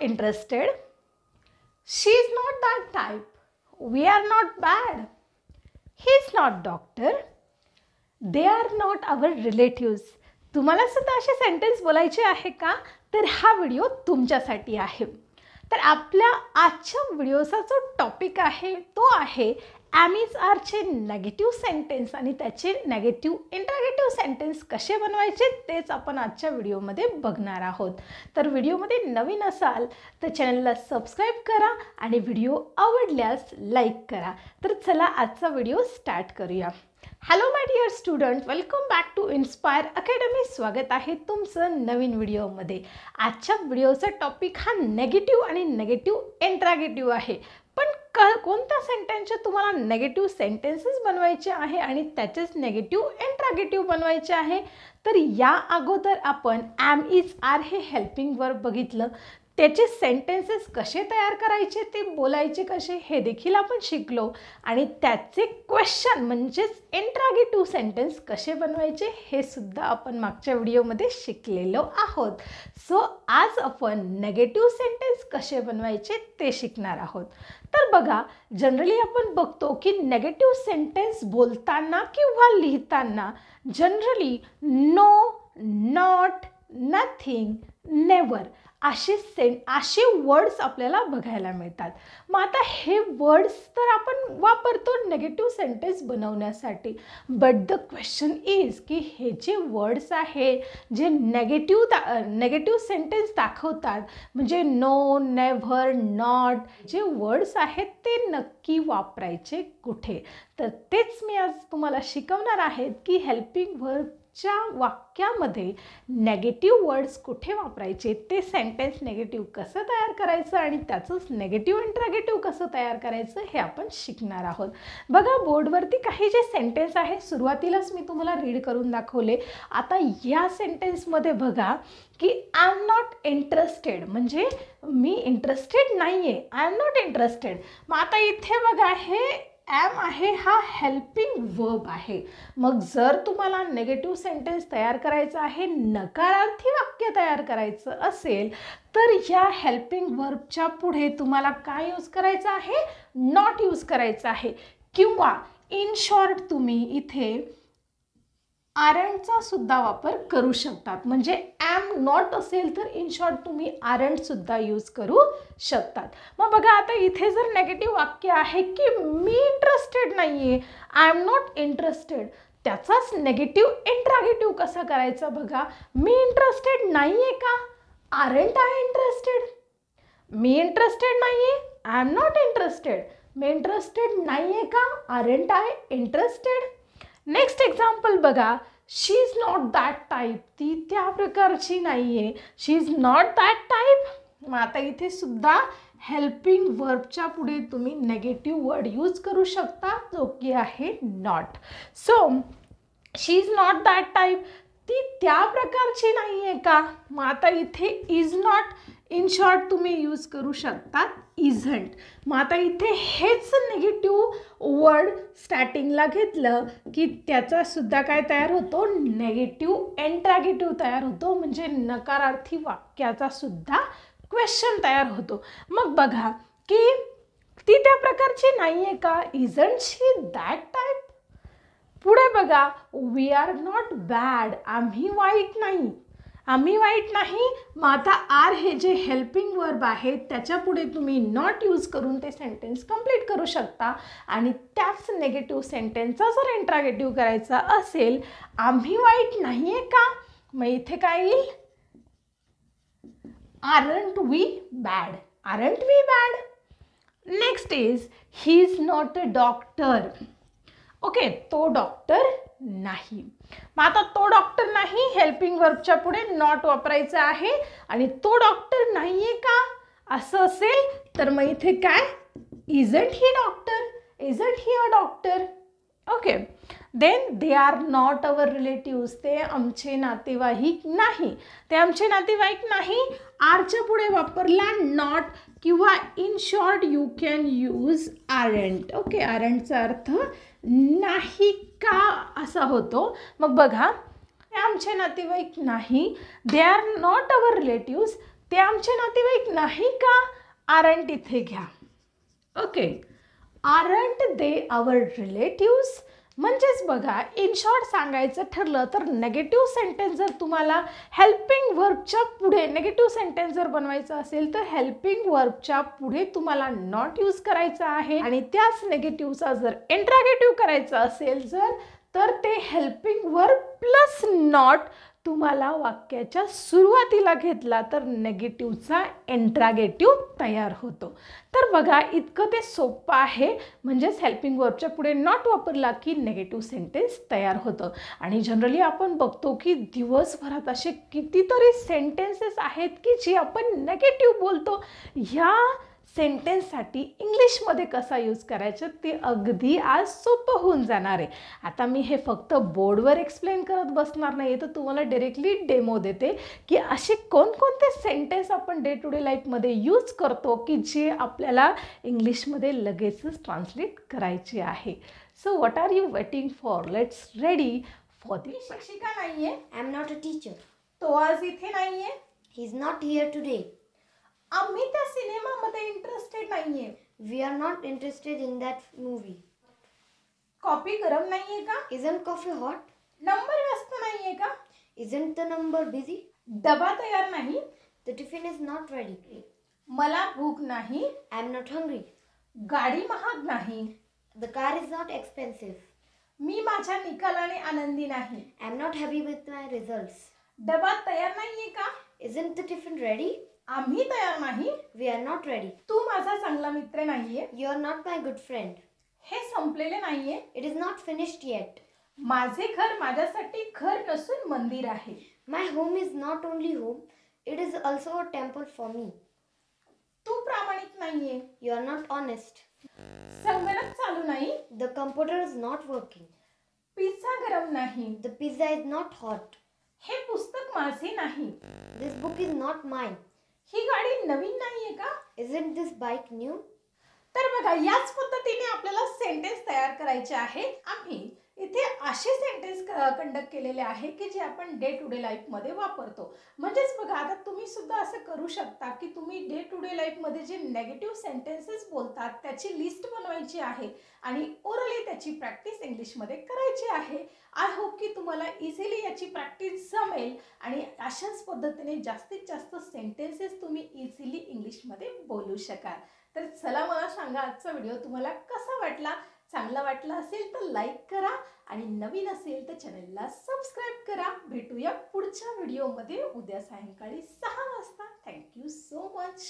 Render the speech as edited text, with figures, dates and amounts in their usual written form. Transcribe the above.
interested. She is not that type. We are not bad. He is not doctor. They are not our relatives. तुम्हाला सुद्धा असे sentence बोलायचे आहे का? तर हा व्हिडिओ तुमच्यासाठी आहे. तर आपल्या आजच्या व्हिडिओचा जो टॉपिक आहे तो आहे ॲमीज आरचे नेगेटिव्ह सेंटेन्स आणि त्याचे नेगेटिव्ह इंटरॅगेटिव्ह सेंटेन्स कसे बनवायचे तेच आपण आजच्या व्हिडिओमध्ये बघणार आहोत. तर व्हिडिओमध्ये नवीन असाल तर चॅनलला सबस्क्राईब करा आणि व्हिडिओ आवडल्यास लाईक करा. तर चला आजचा व्हिडिओ स्टार्ट करूया. Hello my dear student, welcome back to inspire academy. स्वागत आहे तुमचं नवीन व्हिडिओमध्ये. आजच्या व्हिडिओचा टॉपिक हा नेगेटिव्ह आणि नेगेटिव्ह इंटरॅगेटिव्ह आहे. पण कोणत्या सेंटेन्सचे तुम्हाला नेगेटिव्ह सेंटेन्सेस बनवायचे आहे आणि त्याचेच नेगेटिव्ह इंटरॅगेटिव्ह बनवायचे आहे. तर या अगोदर आपण ॲम इज आर हे हेल्पिंग वर्ब बघितलं. त्याचे सेंटेन्सेस कसे तयार करायचे, ते बोलायचे कसे हे देखील आपण शिकलो आणि त्याचे क्वेश्चन म्हणजेच इंटरॅगेटिव्ह सेंटेन्स कसे बनवायचे हे सुद्धा आपण मागच्या व्हिडिओमध्ये शिकलेलो आहोत. सो आज आपण नेगेटिव्ह सेंटेन्स कसे बनवायचे ते शिकणार आहोत. तर बघा, जनरली आपण बघतो की नेगेटिव्ह सेंटेन्स बोलताना किंवा लिहिताना generally no, not, nothing, never असे वर्ड्स आपल्याला बघायला मिळतात. मग आता हे वर्ड्स तर आपण वापरतो नेगेटिव्ह सेंटेन्स बनवण्यासाठी. बट द क्वेश्चन इज की हे जे वर्ड्स आहे जे नेगेटिव्ह सेंटेन्स दाखवतात म्हणजे नो, नेव्हर, नॉट, जे वर्ड्स आहेत ते नक्की वापरायचे कुठे. तर तेच मी आज तुम्हाला शिकवणार आहे की हेल्पिंग वर्बच्या वाक्यामध्ये नेगेटिव्ह वर्ड्स कुठे वापरायचे, ते सेंटेन्स नेगेटिव्ह कसं तयार करायचं आणि त्याचंच नेगेटिव्ह इंटरॅगेटिव्ह कसं तयार करायचं हे आपण शिकणार आहोत. बघा, बोर्डवरती काही जे सेंटेन्स आहे सुरुवातीलाच मी तुम्हाला रीड करून दाखवले. आता या सेंटेन्समध्ये बघा की आय एम नॉट इंटरेस्टेड म्हणजे मी इंटरेस्टेड नाही आहे. I am not interested. मग आता इथे बघा, हे ॲम आहे हा हेल्पिंग वर्ब आहे. मग जर तुम्हाला नेगेटिव्ह सेंटेन्स तयार करायचं आहे, नकारार्थी वाक्य तयार करायचं असेल तर या हेल्पिंग वर्बच्या पुढे तुम्हाला काय यूज करायचं आहे? नॉट यूज करायचं आहे. किंवा इन शॉर्ट तुम्ही इथे आरंटचा सुद्धा वापर करू शकतात. म्हणजे ॲम नॉट असेल तर इन शॉर्ट तुम्ही आरंट सुद्धा यूज करू शकतात. मग बघा, आता इथे जर नेगेटिव्ह वाक्य आहे की मी इंटरेस्टेड नाही आहे, आय एम नॉट इंटरेस्टेड, त्याचाच नेगेटिव्ह इंटरॅगेटिव्ह कसा करायचा बघा. मी इंटरेस्टेड नाही आहे का? Aren't I interested. Me interested नाही आहे, I am not interested. Me interested नाही आहे का? Aren't I interested. Next example बघा, शी इज नॉट दॅट टाईप. ती त्या प्रकारची नाही आहे. शी इज नॉट दॅट टाईप. मग आता इथे सुद्धा हेल्पिंग वर्बच्या पुढे तुम्ही नेगेटिव्ह वर्ड यूज करू शकता जो की आहे not. So she is not that type, ती त्या प्रकारची नाही आहे का? मग आता इथे इज नॉट इन शॉर्ट तुम्ही यूज करू शकता इझंट. मग आता इथे हेच निगेटिव्ह वर्ड स्टार्टिंगला घेतलं की त्याचा सुद्धा काय तयार होतो? नेगेटिव्ह इंटरॅगेटिव्ह तयार होतो. म्हणजे नकारार्थी वाक्याचा सुद्धा क्वेश्चन तयार होतो. मग बघा की ती त्या प्रकारची नाही आहे का? इझंट शी दॅट टाईप. पुढे बघा, वी आर नॉट बॅड. आम्ही वाईट नाही. आम्ही वाईट नाही. मग आता आर हे जे हेल्पिंग वर्ब आहे त्याच्या पुढे तुम्ही नॉट यूज करून ते सेंटेन्स कंप्लीट करू शकता. आणि त्याच नेगेटिव्ह सेंटेन्सचा जर इंटरॅगेटिव्ह करायचा असेल, आम्ही वाईट नाही आहे का? मग इथे काय येईल? Aren't we bad. Aren't we bad. Next is he is not a doctor. Okay, तो डॉक्टर नाही. मग आता तो डॉक्टर नाही, हेल्पिंग वर्बच्या पुढे नॉट वापरायचं आहे आणि तो डॉक्टर नाही आहे का असं असेल तर मग इथे काय? Isn't he doctor. Isn't he a doctor. Okay, then they are not our relatives. ते आमचे नातेवाईक नाही. ते आमचे नातेवाईक नाही. आरच्या पुढे वापरला नॉट किंवा in short you can use aren't. Okay, आरंटचा अर्थ नाही का असा होतो. मग बघा, ते आमचे नातेवाईक नाही. दे आर नॉट अवर रिलेटिव्स. ते आमचे नातेवाईक नाही का? आरंट इथे घ्या. ओके, आरंट दे आवर रिलेटिव्स. म्हणजेच बघा, इन शॉर्ट सांगायचं ठरलं तर नेगेटिव्ह सेंटेन्स जर तुम्हाला हेल्पिंग वर्बच्या पुढे नेगेटिव्ह सेंटेन्स जर बनवायचं असेल तर हेल्पिंग वर्बच्या पुढे तुम्हाला नॉट यूज करायचं आहे. आणि त्याच नेगेटिव्हचा जर इंट्रागेटिव्ह करायचं असेल तर ते हेल्पिंग वर्ब प्लस नॉट तुम्हाला वाक्याच्या सुरुवातीला घेतला तर नेगेटिव्हचा इंट्रागेटिव्ह तयार होतो. तर बघा, इतकं ते सोपं आहे. म्हणजेच हेल्पिंग वर्बच्या पुढे नॉट वापरला की नेगेटिव्ह सेंटेन्स तयार होतं. आणि जनरली आपण बघतो की दिवसभरात असे कितीतरी सेंटेन्सेस आहेत की जे आपण नेगेटिव्ह बोलतो. ह्या सेंटेन्ससाठी इंग्लिशमध्ये कसा यूज करायचं ते अगदी आज सोपं होऊन जाणार आहे. आता मी हे फक्त बोर्डवर एक्सप्लेन करत बसणार नाही, तर तुम्हाला डायरेक्टली डेमो देते की असे कोणकोणते सेंटेन्स आपण डे टू डे लाईफमध्ये यूज करतो की जे आपल्याला इंग्लिशमध्ये लगेचच ट्रान्सलेट करायचे आहे. So what are you waiting for? Let's ready for the. शिक्षिका नाही आहे. I am not a teacher. तो आज इथे नाही आहे. He is not here today. आम्ही त्या सिनेमामध्ये इंटरेस्टेड नाही आहे. We are not interested in that movie. Coffee गरम नाही आहे का? Isn't coffee hot? नंबर व्यस्त नाही आहे का? Isn't the number busy? डबा तयार नाही. The tiffin is not ready. मला भूक नाही. I am not hungry. गाडी महाग नाही. The car is not expensive. मी माझ्या निकालाने आनंदी नाही. I am not happy with my results. डबा तयार नाहीये का? Isn't the tiffin ready? आम्ही तयार नाही. We are not ready. तू माझा चांगला मित्र नाहीये. You are not my good friend. हे संपलेले नाहीये. It is not finished yet. माझे घर माझ्यासाठी घर नसून मंदिर आहे. My home is not only home, it is also a temple for me. तू प्रामाणिक नाहीये. You are not honest. संगणक चालू नाही. The computer is not working. Pizza गरम नाही. The pizza is not hot. हे पुस्तक माझे नाही. This book is not mine. ही गाडी नवीन नाहीये का? Isn't this bike new? तर बघा, याच पद्धतीने आपल्याला सेंटेन्स तयार करायचे आहे. आम्ही इथे असे सेंटेन्स कंडक्ट केलेले आहे की जे आपण डे टू डे लाईफमध्ये वापरतो. म्हणजेच बघा, आता तुम्ही सुद्धा असं करू शकता की तुम्ही डे टू डे लाईफमध्ये जे नेगेटिव्ह सेंटेन्सेस बोलतात त्याची लिस्ट बनवायची आहे आणि ओरली त्याची प्रॅक्टिस इंग्लिशमध्ये करायची आहे. आय होप की तुम्हाला इझिली याची प्रॅक्टिस जमेल आणि अशाच पद्धतीने जास्तीत जास्त सेंटेन्सेस तुम्ही इझिली इंग्लिशमध्ये बोलू शकाल. तर चला, मला सांगा आजचा व्हिडिओ तुम्हाला कसा वाटला. चांगला वाटला असेल तर लाईक करा आणि नवीन असेल तर चॅनलला सबस्क्राईब करा. भेटूया पुढच्या व्हिडिओमध्ये उद्या सायंकाळी 6 वाजता. Thank you so much.